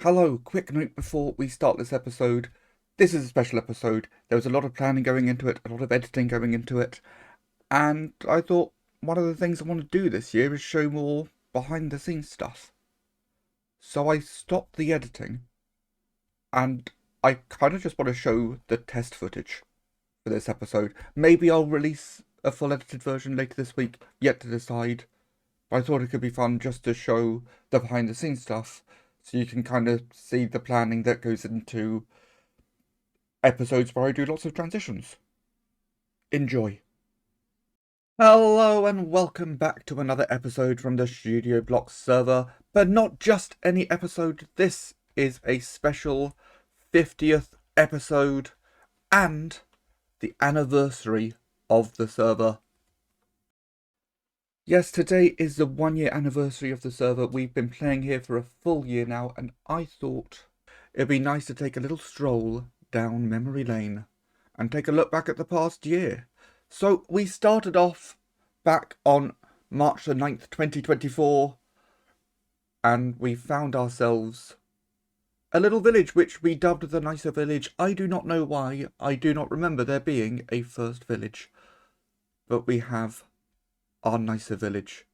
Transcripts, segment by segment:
Hello, quick note before we start this episode. This is a special episode. There was a lot of planning going into it, a lot of editing going into it, and I thought one of the things I want to do this year is show more behind the scenes stuff. So I stopped the editing, and I kind of just want to show the test footage for this episode. Maybe I'll release a full edited version later this week, yet to decide. But I thought it could be fun just to show the behind the scenes stuff so you can kind of see the planning that goes into episodes where I do lots of transitions. Enjoy. Hello and welcome back to another episode from the Studio Blocks server, but not just any episode. This is a special 50th episode and the anniversary of the server. Yes, today is the 1 year anniversary of the server. We've been playing here for a full year now, and I thought it'd be nice to take a little stroll down memory lane and take a look back at the past year. So we started off back on March the 9th, 2024, and we found ourselves a little village which we dubbed the Nicer Village. I do not know why. I do not remember there being a first village, but we have our Nicer Village.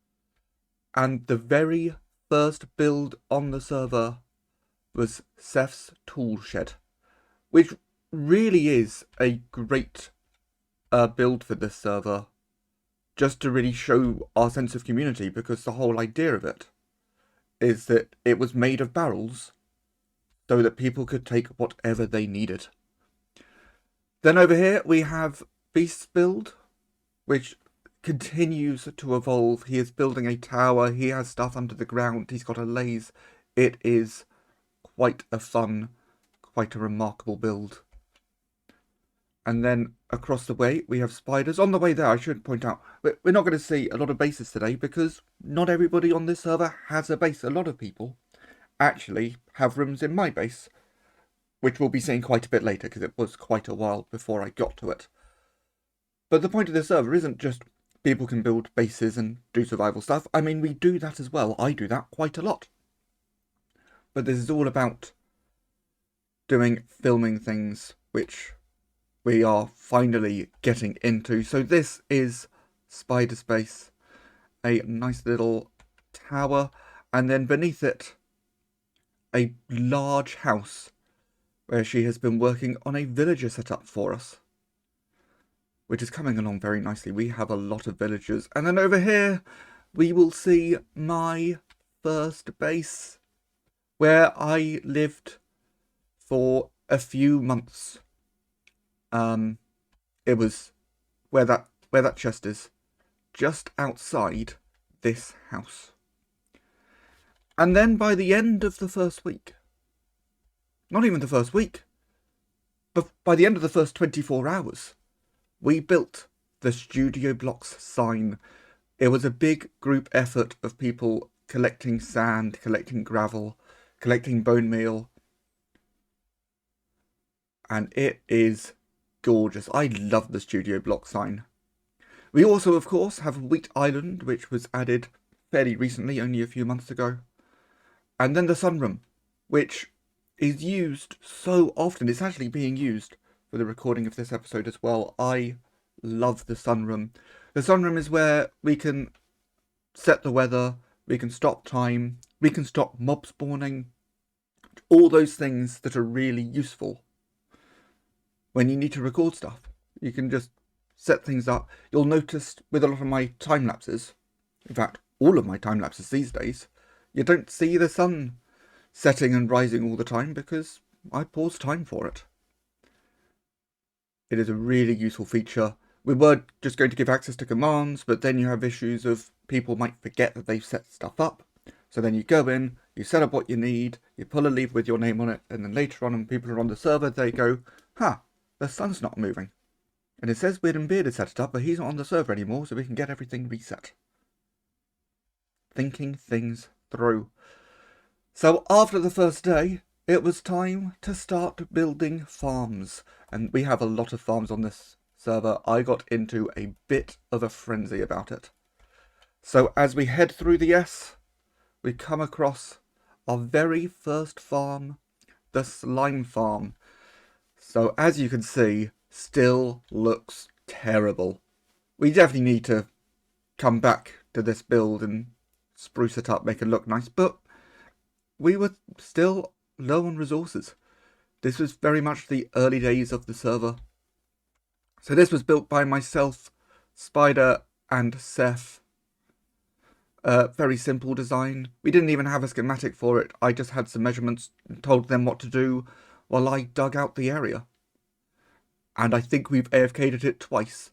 And the very first build on the server was Seth's Tool Shed, which really is a great build for this server, just to really show our sense of community, because the whole idea of it is that it was made of barrels so that people could take whatever they needed. Then over here we have Beast's build, which continues to evolve. He is building a tower, he has stuff under the ground, he's got a lathe. It is quite a fun, quite a remarkable build. And then across the way we have spiders. On the way there, I should point out, we're not going to see a lot of bases today because not everybody on this server has a base. A lot of people actually have rooms in my base, which we'll be seeing quite a bit later because it was quite a while before I got to it. But the point of this server isn't just people can build bases and do survival stuff. I mean, we do that as well. I do that quite a lot. But this is all about doing filming things, which we are finally getting into. So this is Spider Space, a nice little tower, and then beneath it, a large house where she has been working on a villager setup for us, which is coming along very nicely. We have a lot of villagers. And then over here, we will see my first base, where I lived for a few months. It was where that chest is, just outside this house. And then by the end of the first week, not even the first week, but by the end of the first 24 hours, we built the Studio Blocks sign. It was a big group effort of people collecting sand, collecting gravel, collecting bone meal. And it is gorgeous. I love the Studio Block sign. We also, of course, have Wheat Island, which was added fairly recently, only a few months ago. And then the sunroom, which is used so often. It's actually being used for the recording of this episode as well. I love the sunroom. The sunroom is where we can set the weather, we can stop time, we can stop mob spawning, all those things that are really useful when you need to record stuff. You can just set things up. You'll notice with a lot of my time lapses, in fact all of my time lapses these days, you don't see the sun setting and rising all the time because I pause time for it. It is a really useful feature. We were just going to give access to commands, but then you have issues of people might forget that they've set stuff up. So then you go in, you set up what you need, you pull a lever with your name on it, and then later on when people are on the server, they go, the sun's not moving. And it says Weird and Beard has set it up, but he's not on the server anymore, so we can get everything reset. Thinking things through. So after the first day, it was time to start building farms. And we have a lot of farms on this server. I got into a bit of a frenzy about it. So as we head through the S, we come across our very first farm, the slime farm. So as you can see, still looks terrible. We definitely need to come back to this build and spruce it up, make it look nice, but we were still low on resources. This was very much the early days of the server. So this was built by myself, Spider, and Seth. Very simple design. We didn't even have a schematic for it. I just had some measurements and told them what to do while I dug out the area. And I think we've AFK'd it twice.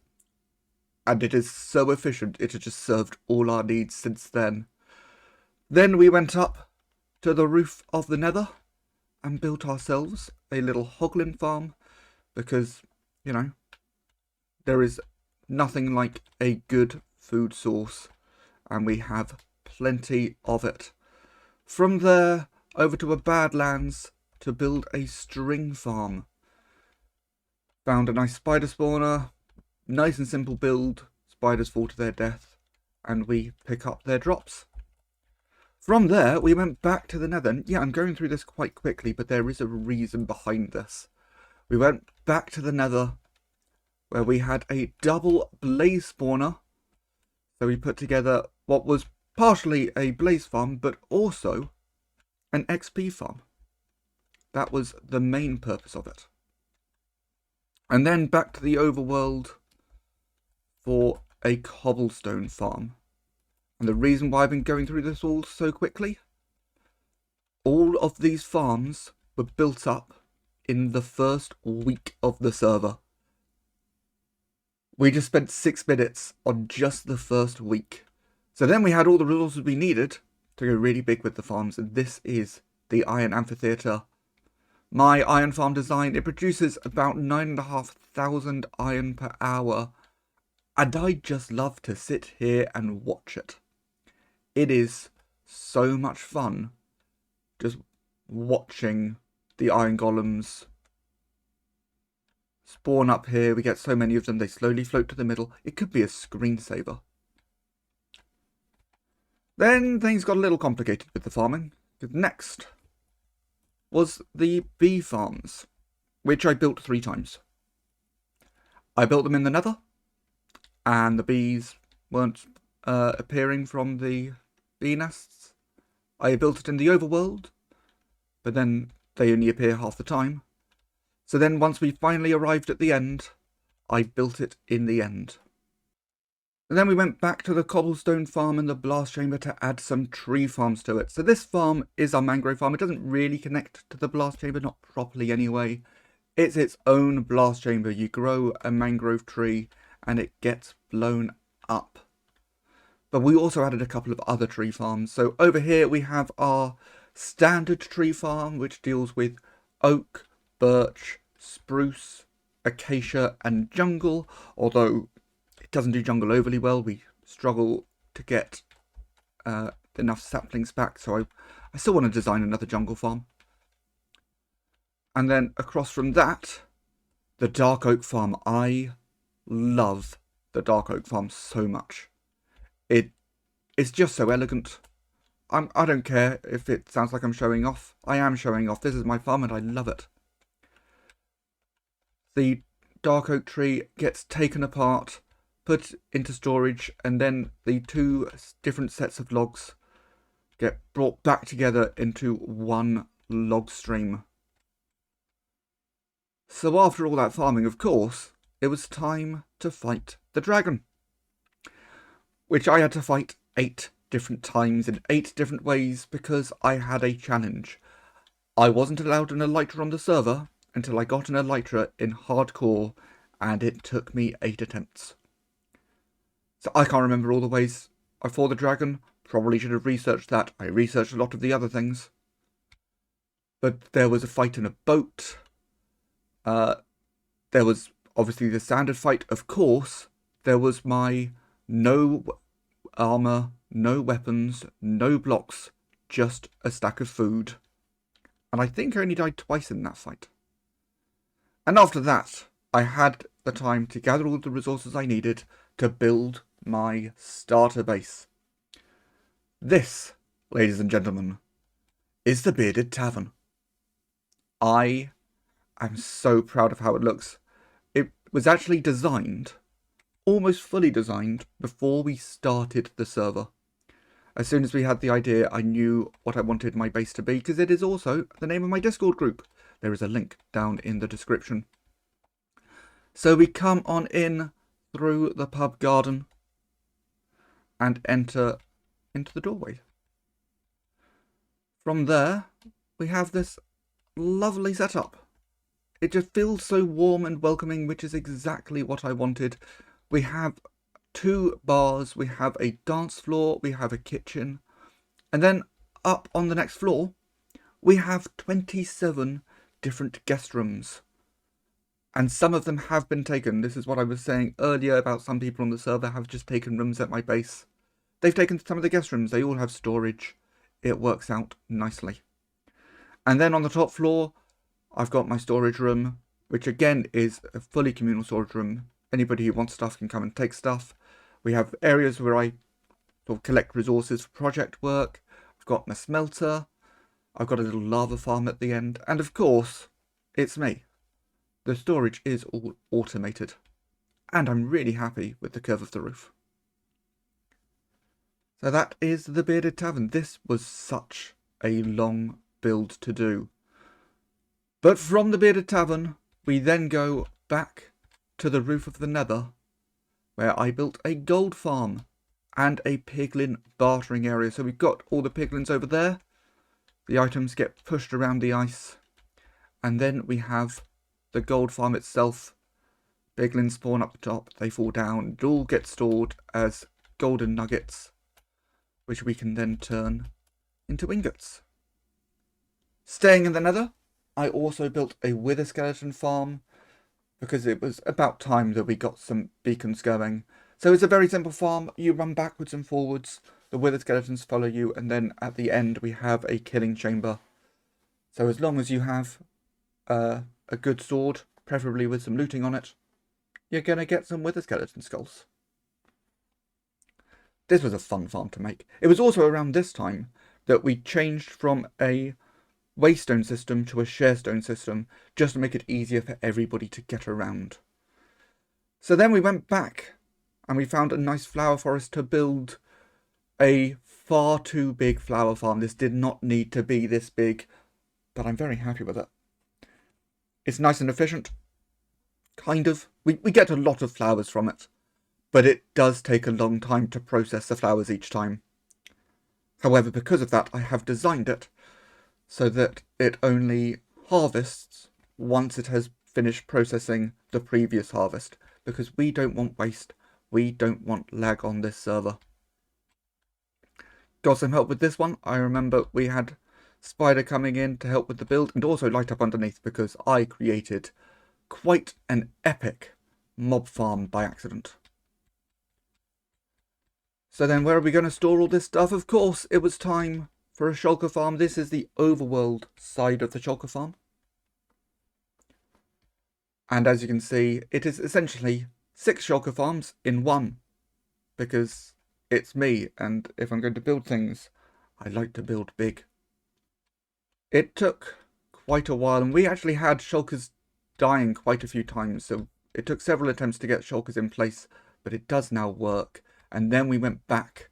And it is so efficient, it has just served all our needs since then. Then we went up to the roof of the Nether and built ourselves a little hoglin farm because, you know, there is nothing like a good food source and we have plenty of it. From there over to a Badlands to build a string farm. Found a nice spider spawner, nice and simple build, spiders fall to their death and we pick up their drops. From there, we went back to the Nether. Yeah, I'm going through this quite quickly, but there is a reason behind this. We went back to the Nether, where we had a double blaze spawner. So we put together what was partially a blaze farm, but also an XP farm. That was the main purpose of it. And then back to the overworld for a cobblestone farm. And the reason why I've been going through this all so quickly, all of these farms were built up in the first week of the server. We just spent 6 minutes on just the first week. So then we had all the resources we needed to go really big with the farms. And this is the Iron Amphitheatre. My iron farm design, it produces about 9,500 iron per hour. And I just love to sit here and watch it. It is so much fun just watching the iron golems spawn up here. We get so many of them, they slowly float to the middle. It could be a screensaver. Then things got a little complicated with the farming. Next was the bee farms, which I built 3 times. I built them in the Nether, and the bees weren't appearing from the bee nests. I built it in the overworld, but then they only appear half the time. So then once we finally arrived at the end, I built it in the end. And then we went back to the cobblestone farm and the blast chamber to add some tree farms to it. So this farm is our mangrove farm. It doesn't really connect to the blast chamber, not properly anyway. It's its own blast chamber. You grow a mangrove tree and it gets blown up. But we also added a couple of other tree farms. So over here we have our standard tree farm, which deals with oak, birch, spruce, acacia and jungle. Although it doesn't do jungle overly well. We struggle to get enough saplings back. So I still want to design another jungle farm. And then across from that, the dark oak farm. I love the dark oak farm so much. It's just so elegant. I don't care if it sounds like I'm showing off. I am showing off. This is my farm and I love it. The dark oak tree gets taken apart, put into storage, and then the 2 different sets of logs get brought back together into one log stream. So after all that farming, of course, it was time to fight the dragon, which I had to fight 8 different times in 8 different ways because I had a challenge. I wasn't allowed an elytra on the server until I got an elytra in hardcore, and it took me 8 attempts. So I can't remember all the ways I fought the dragon. Probably should have researched that. I researched a lot of the other things. But there was a fight in a boat. There was obviously the standard fight, of course. There was my no armor, no weapons, no blocks, just a stack of food. And I think I only died twice in that fight. And after that, I had the time to gather all the resources I needed to build my starter base. This, ladies and gentlemen, is the Bearded Tavern. I am so proud of how it looks. It was actually designed, almost fully designed, before we started the server. As soon as we had the idea, I knew what I wanted my base to be, because it is also the name of my Discord group. There is a link down in the description. So we come on in through the pub garden and enter into the doorway. From there, we have this lovely setup. It just feels so warm and welcoming, which is exactly what I wanted. We have 2 bars, we have a dance floor, we have a kitchen, and then up on the next floor, we have 27 different guest rooms. And some of them have been taken. This is what I was saying earlier about some people on the server have just taken rooms at my base. They've taken some of the guest rooms. They all have storage. It works out nicely. And then on the top floor, I've got my storage room, which again is a fully communal storage room. Anybody who wants stuff can come and take stuff. We have areas where I sort of collect resources for project work. I've got my smelter. I've got a little lava farm at the end. And of course, it's me. The storage is all automated. And I'm really happy with the curve of the roof. So that is the Bearded Tavern. This was such a long build to do. But from the Bearded Tavern, we then go back to the roof of the Nether, where I built a gold farm and a piglin bartering area. So we've got all the piglins over there. The items get pushed around the ice. And then we have the gold farm itself. Piglins spawn up the top, they fall down. It all gets stored as golden nuggets, which we can then turn into ingots. Staying in the Nether, I also built a wither skeleton farm because it was about time that we got some beacons going. So it's a very simple farm. You run backwards and forwards. The wither skeletons follow you, and then at the end we have a killing chamber. So as long as you have a good sword, preferably with some looting on it, you're going to get some wither skeleton skulls. This was a fun farm to make. It was also around this time that we changed from a waystone system to a sharestone system, just to make it easier for everybody to get around. So then we went back and we found a nice flower forest to build a far too big flower farm. This did not need to be this big, but I'm very happy with it. It's nice and efficient. Kind of. We get a lot of flowers from it, but it does take a long time to process the flowers each time. However, because of that, I have designed it so that it only harvests once it has finished processing the previous harvest, because we don't want waste. We don't want lag on this server. Got some help with this one. I remember we had Spider coming in to help with the build and also light up underneath, because I created quite an epic mob farm by accident. So then where are we going to store all this stuff? Of course, it was time for a shulker farm. This is the overworld side of the shulker farm. And as you can see, it is essentially 6 shulker farms in one, because it's me, and if I'm going to build things, I like to build big. It took quite a while, and we actually had shulkers dying quite a few times, so it took several attempts to get shulkers in place, but it does now work. And then we went back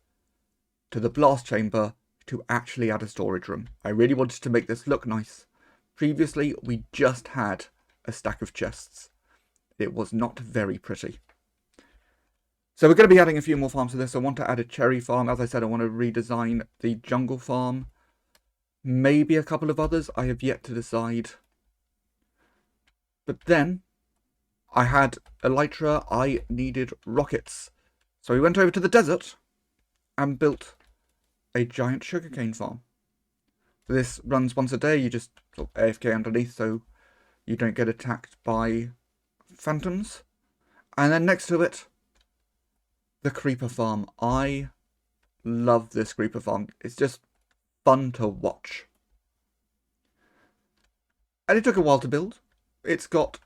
to the blast chamber to actually add a storage room. I really wanted to make this look nice. Previously, we just had a stack of chests. It was not very pretty. So we're going to be adding a few more farms to this. I want to add a cherry farm. As I said, I want to redesign the jungle farm. Maybe a couple of others. I have yet to decide. But then I had elytra. I needed rockets. So we went over to the desert and built a giant sugarcane farm. So this runs once a day. You just sort of AFK underneath so you don't get attacked by phantoms. And then next to it, the creeper farm. I love this creeper farm. It's just fun to watch. And it took a while to build. It's got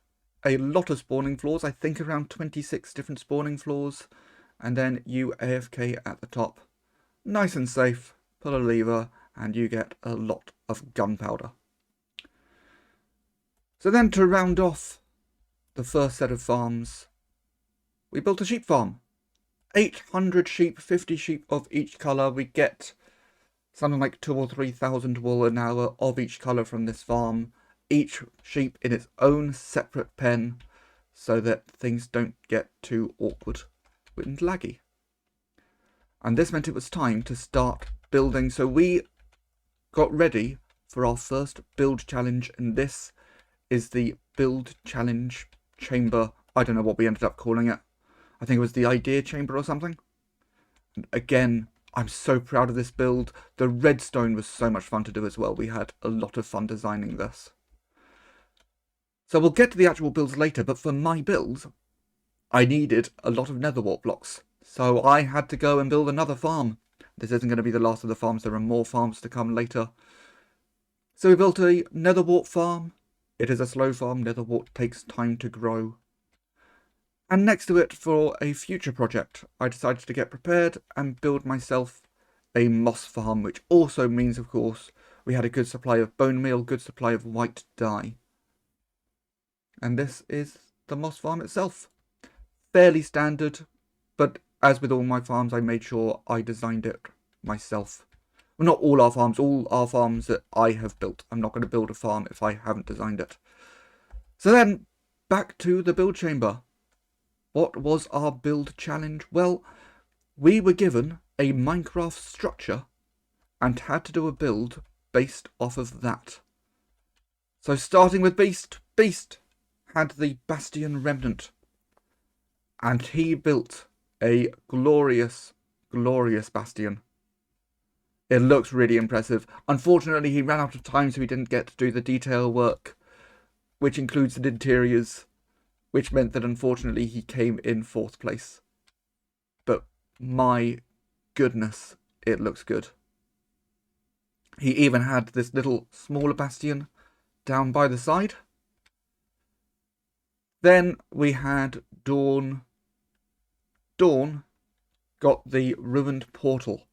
a lot of spawning floors. I think around 26 different spawning floors. And then you AFK at the top. Nice and safe. Pull a lever and you get a lot of gunpowder. So then, to round off the first set of farms, we built a sheep farm. 800 sheep, 50 sheep of each colour. We get something like 2,000 or 3,000 wool an hour of each colour from this farm. Each sheep in its own separate pen, so that things don't get too awkward and laggy. And this meant it was time to start building. So we got ready for our first build challenge, and this is the build challenge chamber. I don't know what we ended up calling it. I think it was the idea chamber or something. And again, I'm so proud of this build. The redstone was so much fun to do as well. We had a lot of fun designing this. So we'll get to the actual builds later, but for my build, I needed a lot of nether wart blocks. So I had to go and build another farm. This isn't going to be the last of the farms. There are more farms to come later. So we built a nether wart farm. It is a slow farm. Nether wart takes time to grow. And next to it, for a future project, I decided to get prepared and build myself a moss farm, which also means, of course, we had a good supply of bone meal, good supply of white dye. And this is the moss farm itself. Fairly standard, but as with all my farms, I made sure I designed it myself. Well, not all our farms that I have built. I'm not going to build a farm if I haven't designed it. So then, back to the build chamber. What was our build challenge? Well, we were given a Minecraft structure and had to do a build based off of that. So starting with Beast. Beast had the Bastion Remnant. And he built a glorious, glorious bastion. It looks really impressive. Unfortunately, he ran out of time, so he didn't get to do the detail work, which includes the interiors, which meant that unfortunately he came in 4th place. But my goodness, it looks good. He even had this little smaller bastion down by the side. Then we had Dawn. Dawn got the ruined portal.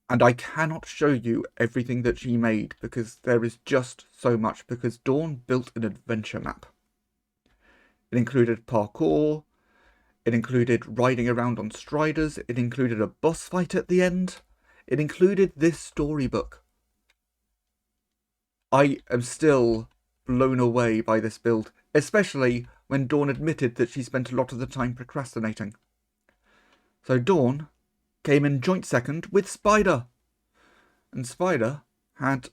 And I cannot show you everything that she made because there is just so much. Because Dawn built an adventure map. It included parkour. It included riding around on striders. It included a boss fight at the end. It included this storybook. I am still blown away by this build, especially when Dawn admitted that she spent a lot of the time procrastinating. So Dawn came in joint second with Spider. And Spider had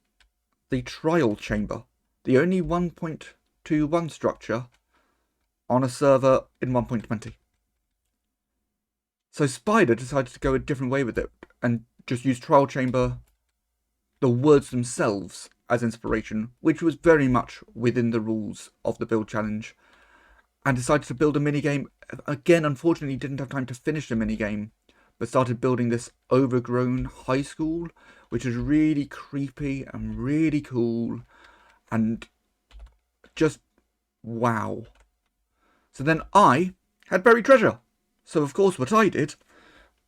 the trial chamber, the only 1.21 structure on a server in 1.20. So Spider decided to go a different way with it and just use trial chamber, the words themselves, as inspiration, which was very much within the rules of the build challenge, and decided to build a minigame. Again, unfortunately, didn't have time to finish the minigame, but started building this overgrown high school, which is really creepy and really cool, and just wow. So then I had buried treasure. So of course what I did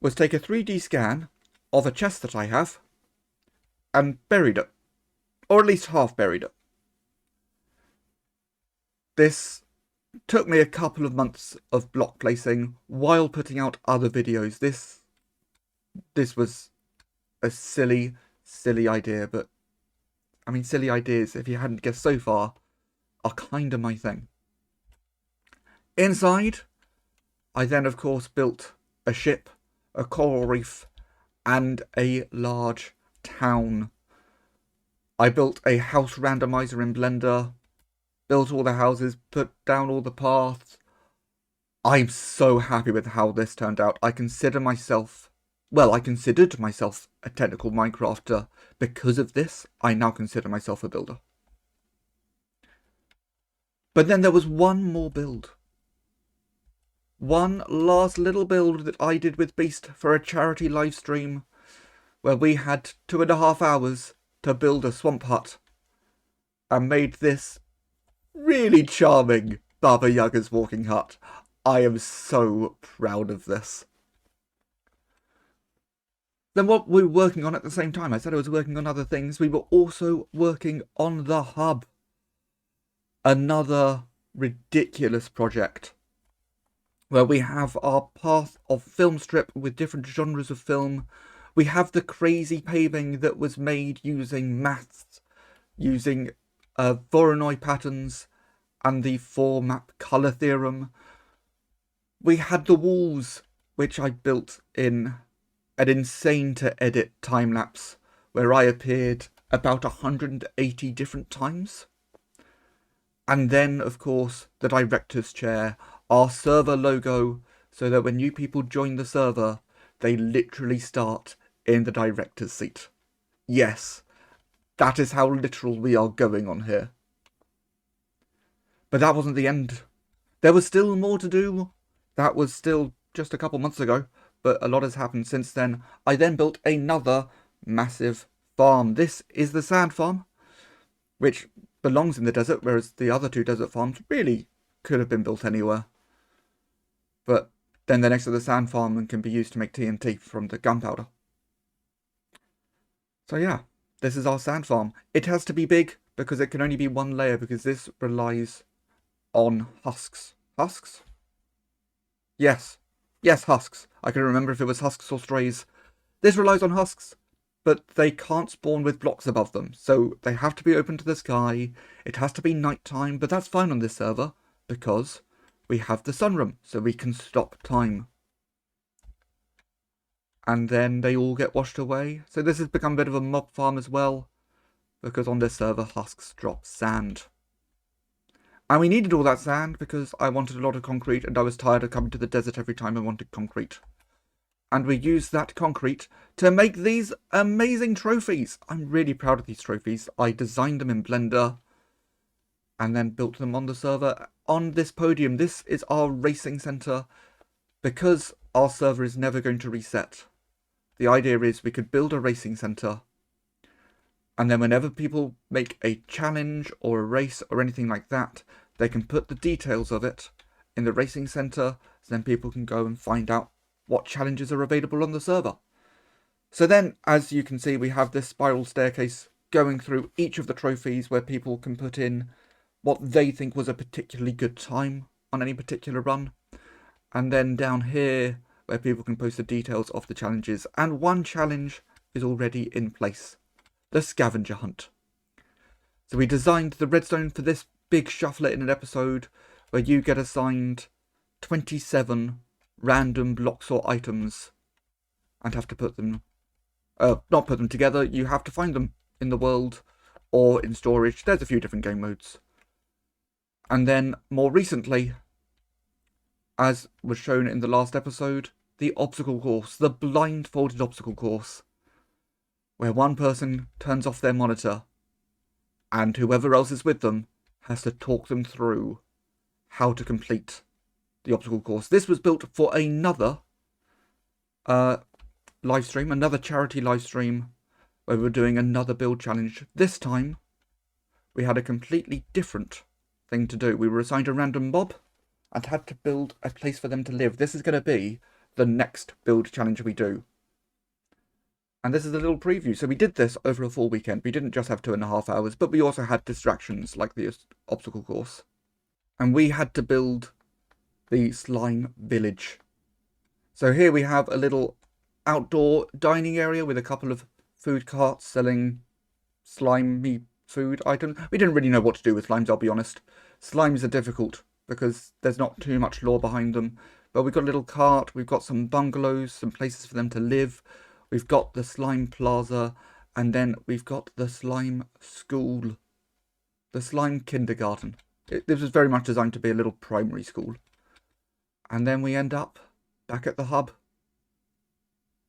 was take a 3D scan of a chest that I have and buried it. Or at least half buried it. This took me a couple of months of block placing while putting out other videos. This was a silly idea, but I mean, silly ideas, if you hadn't guessed so far, are kind of my thing. Inside, I then of course built a ship, a coral reef, and a large town. I built a house randomizer in Blender, built all the houses, put down all the paths. I'm so happy with how this turned out. I considered myself a technical Minecrafter. Because of this, I now consider myself a builder. But then there was one more build. One last little build that I did with Beast for a charity live stream, where we had 2.5 hours to build a swamp hut, and made this really charming Baba Yaga's walking hut. I am so proud of this. then what we were working on at the same time, I said I was working on other things. We were also working on the hub. Another ridiculous project where we have our path of film strip with different genres of film. We have the crazy paving that was made using maths, using Voronoi patterns and the 4-map color theorem. We had the walls, which I built in an insane to edit time lapse where I appeared about 180 different times. And then, of course, the director's chair, our server logo, so that when new people join the server, they literally start in the director's seat. Yes, that is how literal we are going on here. But that wasn't the end. There was still more to do. That was still just a couple months ago, but a lot has happened since then. I then built another massive farm. This is the sand farm, which belongs in the desert, whereas the other 2 desert farms really could have been built anywhere. But then they're next to the sand farm and can be used to make TNT from the gunpowder. So yeah, this is our sand farm. It has to be big because it can only be 1 layer, because this relies on husks. Husks? Yes, husks. I can remember if it was husks or strays. This relies on husks, but they can't spawn with blocks above them, so they have to be open to the sky. It has to be nighttime, but that's fine on this server, because we have the sunroom, so we can stop time. And then they all get washed away. So this has become a bit of a mob farm as well, because on this server, husks drop sand. And we needed all that sand because I wanted a lot of concrete, and I was tired of coming to the desert every time I wanted concrete. And we used that concrete to make these amazing trophies. I'm really proud of these trophies. I designed them in Blender and then built them on the server. On this podium, this is our racing center. Because our server is never going to reset, the idea is we could build a racing center, and then whenever people make a challenge or a race or anything like that, they can put the details of it in the racing center, so then people can go and find out what challenges are available on the server. So then, as you can see, we have this spiral staircase going through each of the trophies where people can put in what they think was a particularly good time on any particular run. And then down here, where people can post the details of the challenges. And 1 challenge is already in place. The scavenger hunt. So we designed the redstone for this big shuffler in an episode where you get assigned 27 random blocks or items and have to put them, not put them together, you have to find them in the world or in storage. There's a few different game modes. And then more recently, as was shown in the last episode, the obstacle course, the blindfolded obstacle course, where 1 person turns off their monitor and whoever else is with them has to talk them through how to complete the obstacle course. This was built for another live stream, another charity live stream, where we were doing another build challenge. This time, we had a completely different thing to do. We were assigned a random mob and had to build a place for them to live. This is going to be the next build challenge we do. And this is a little preview. So we did this over a full weekend. We didn't just have 2.5 hours, but we also had distractions like the obstacle course. And we had to build the slime village. So here we have a little outdoor dining area with a couple of food carts selling slimy food items. We didn't really know what to do with slimes, I'll be honest. Slimes are difficult because there's not too much lore behind them. But we've got a little cart, we've got some bungalows, some places for them to live. We've got the slime plaza, and then we've got the slime school. The slime kindergarten. This was very much designed to be a little primary school. And then we end up back at the hub.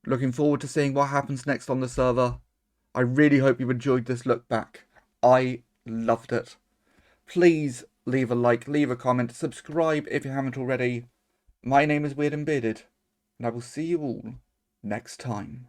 Looking forward to seeing what happens next on the server. I really hope you enjoyed this look back. I loved it. Please leave a like, leave a comment, subscribe if you haven't already. My name is Weird and Bearded, and I will see you all next time.